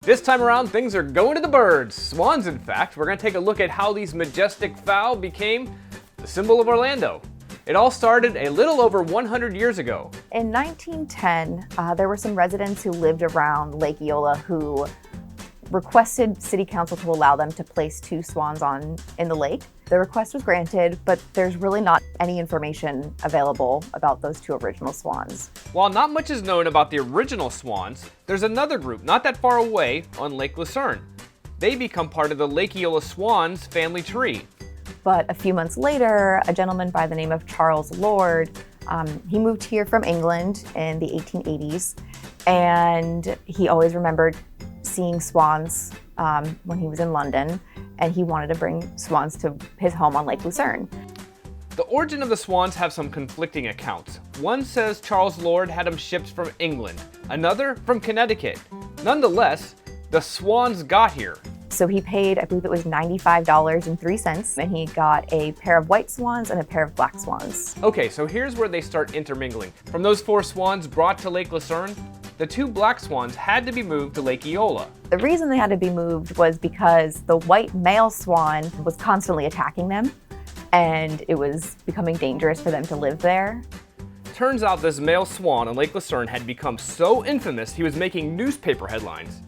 This time around, things are going to the birds. Swans, in fact. We're going to take a look at how these majestic fowl became the symbol of Orlando. It all started a little over 100 years ago. In 1910, there were some residents who lived around Lake Eola who requested city council to allow them to place 2 swans in the lake. The request was granted, but there's really not any information available about those 2 original swans. While not much is known about the original swans, there's another group not that far away on Lake Lucerne. They become part of the Lake Eola swans family tree. But a few months later, a gentleman by the name of Charles Lord, he moved here from England in the 1880s, and he always remembered seeing swans when he was in London, and he wanted to bring swans to his home on Lake Lucerne. The origin of the swans have some conflicting accounts. One says Charles Lord had them shipped from England, another from Connecticut. Nonetheless, the swans got here. So he paid, I believe it was $95.03, and he got a pair of white swans and a pair of black swans. Okay, so here's where they start intermingling. From those 4 swans brought to Lake Lucerne, the 2 black swans had to be moved to Lake Eola. The reason they had to be moved was because the white male swan was constantly attacking them, and it was becoming dangerous for them to live there. Turns out this male swan on Lake Lucerne had become so infamous he was making newspaper headlines.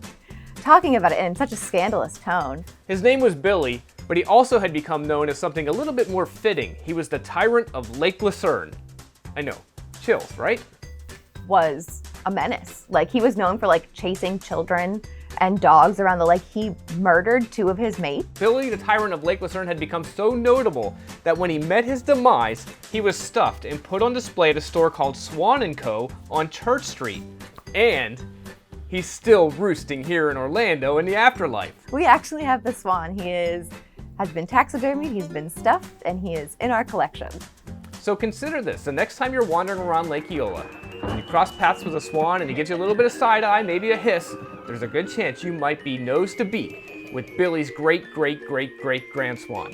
Talking about it in such a scandalous tone. His name was Billy, but he also had become known as something a little bit more fitting. He was the tyrant of Lake Lucerne. I know, chills, right? Was a menace. Like, he was known for chasing children and dogs around the lake. He murdered 2 of his mates. Billy, the tyrant of Lake Lucerne, had become so notable that when he met his demise, he was stuffed and put on display at a store called Swan & Co. on Church Street. And he's still roosting here in Orlando in the afterlife. We actually have the swan. He has been taxidermied, he's been stuffed, and he is in our collection. So consider this, the next time you're wandering around Lake Eola, and you cross paths with a swan and he gives you a little bit of side eye, maybe a hiss, there's a good chance you might be nose to beak with Billy's great-great-great-great-grand swan.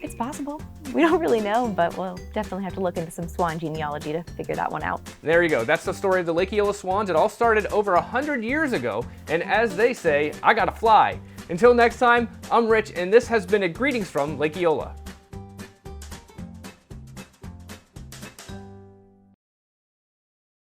It's possible. We don't really know, but we'll definitely have to look into some swan genealogy to figure that one out. There you go. That's the story of the Lake Eola swans. It all started over 100 years ago, and as they say, I gotta fly. Until next time, I'm Rich, and this has been a Greetings from Lake Eola.